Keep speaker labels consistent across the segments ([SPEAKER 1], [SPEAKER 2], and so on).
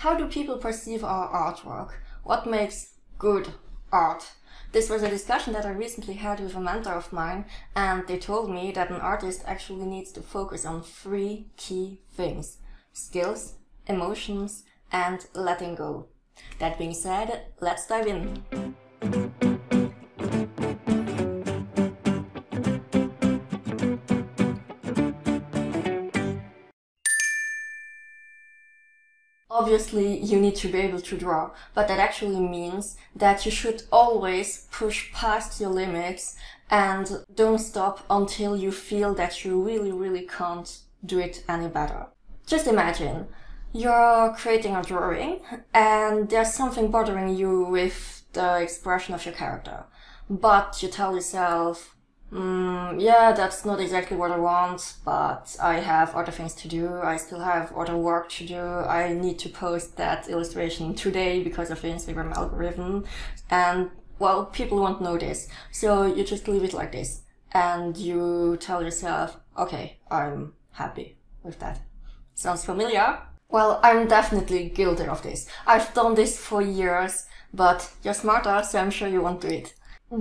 [SPEAKER 1] How do people perceive our artwork? What makes good art? This was a discussion that I recently had with a mentor of mine, and they told me that an artist actually needs to focus on 3 key things: skills, emotions, and letting go. That being said, let's dive in. Obviously, you need to be able to draw, but that actually means that you should always push past your limits and don't stop until you feel that you really can't do it any better. Just imagine, you're creating a drawing and there's something bothering you with the expression of your character, but you tell yourself, yeah, that's not exactly what I want, but I have other things to do, I still have other work to do, I need to post that illustration today because of the Instagram algorithm, and, well, people won't know this, so you just leave it like this, and you tell yourself, okay, I'm happy with that. Sounds familiar? Well, I'm definitely guilty of this. I've done this for years, but you're smarter, so I'm sure you won't do it.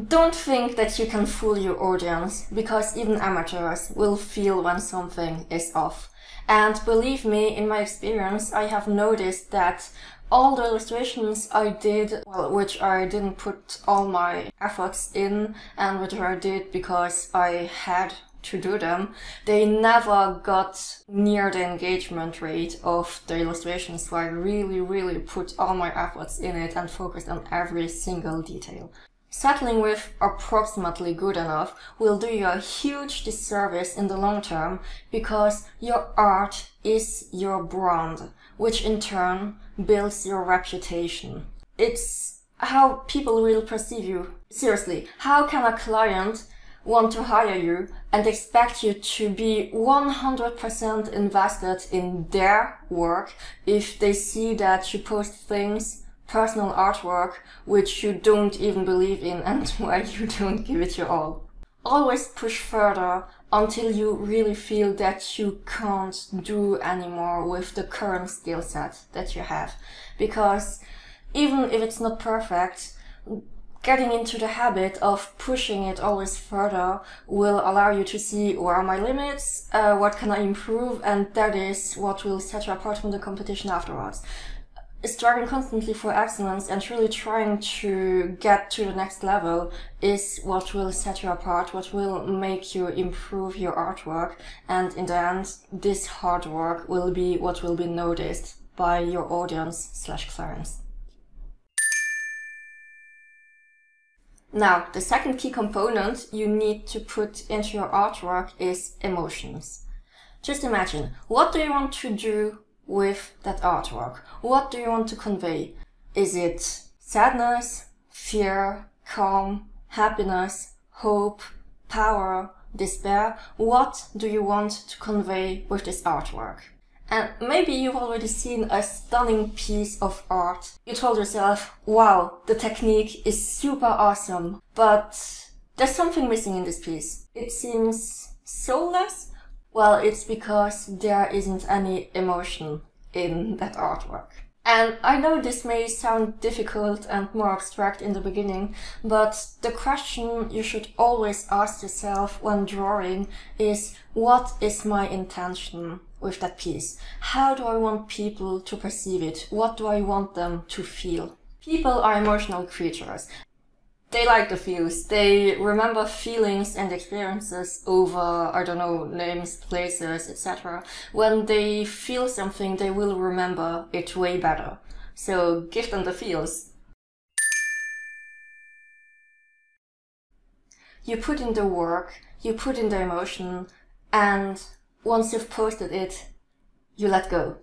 [SPEAKER 1] Don't think that you can fool your audience, because even amateurs will feel when something is off. And believe me, in my experience, I have noticed that all the illustrations I did, well, which I didn't put all my efforts in, and which I did because I had to do them, they never got near the engagement rate of the illustrations, so I really put all my efforts in it and focused on every single detail. Settling with approximately good enough will do you a huge disservice in the long term, because your art is your brand, which in turn builds your reputation. It's how people will perceive you. Seriously, how can a client want to hire you and expect you to be 100% invested in their work if they see that you post things, personal artwork, which you don't even believe in and where you don't give it your all? Always push further until you really feel that you can't do anymore with the current skill set that you have. Because even if it's not perfect, getting into the habit of pushing it always further will allow you to see where are my limits, what can I improve, and that is what will set you apart from the competition afterwards. Striving constantly for excellence and really trying to get to the next level is what will set you apart, what will make you improve your artwork, and in the end, this hard work will be what will be noticed by your audience/clients. Now, the second key component you need to put into your artwork is emotions. Just imagine, what do you want to do with that artwork? What do you want to convey? Is it sadness, fear, calm, happiness, hope, power, despair? What do you want to convey with this artwork? And maybe you've already seen a stunning piece of art. You told yourself, wow, the technique is super awesome, but there's something missing in this piece. It seems soulless. Well, it's because there isn't any emotion in that artwork. And I know this may sound difficult and more abstract in the beginning, but the question you should always ask yourself when drawing is, what is my intention with that piece? How do I want people to perceive it? What do I want them to feel? People are emotional creatures. They like the feels. They remember feelings and experiences over, I don't know, names, places, etc. When they feel something, they will remember it way better. So give them the feels. You put in the work, you put in the emotion, and once you've posted it, you let go.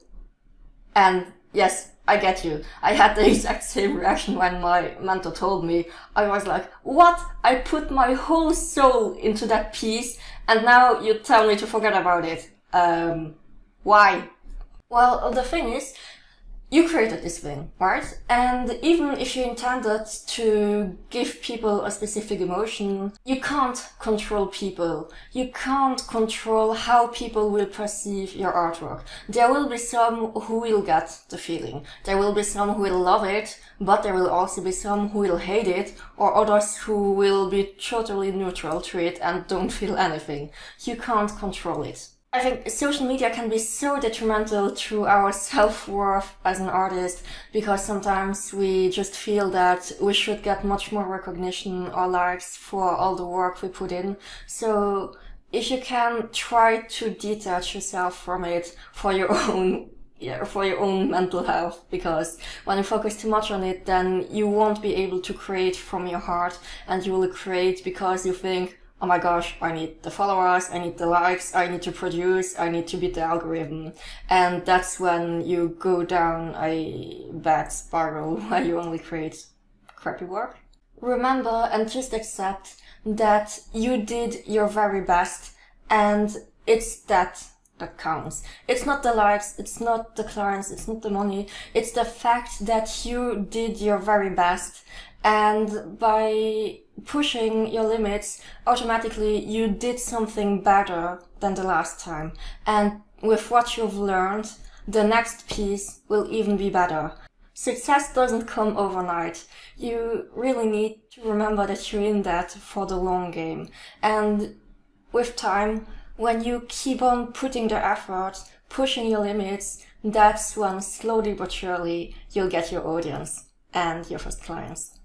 [SPEAKER 1] And yes, I get you. I had the exact same reaction when my mentor told me. I was like, what? I put my whole soul into that piece and now you tell me to forget about it. Why? Well, the thing is, you created this thing, right? And even if you intended to give people a specific emotion, you can't control people. You can't control how people will perceive your artwork. There will be some who will get the feeling. There will be some who will love it, but there will also be some who will hate it, or others who will be totally neutral to it and don't feel anything. You can't control it. I think social media can be so detrimental to our self-worth as an artist, because sometimes we just feel that we should get much more recognition or likes for all the work we put in. So if you can, try to detach yourself from it for your own mental health, because when you focus too much on it, then you won't be able to create from your heart, and you will create because you think, oh my gosh, I need the followers, I need the likes, I need to produce, I need to beat the algorithm. And that's when you go down a bad spiral where you only create crappy work. Remember and just accept that you did your very best, and it's that counts. It's not the likes, it's not the clients, it's not the money, it's the fact that you did your very best. And by pushing your limits, automatically you did something better than the last time. And with what you've learned, the next piece will even be better. Success doesn't come overnight. You really need to remember that you're in that for the long game. And with time, when you keep on putting the effort, pushing your limits, that's when slowly but surely you'll get your audience and your first clients.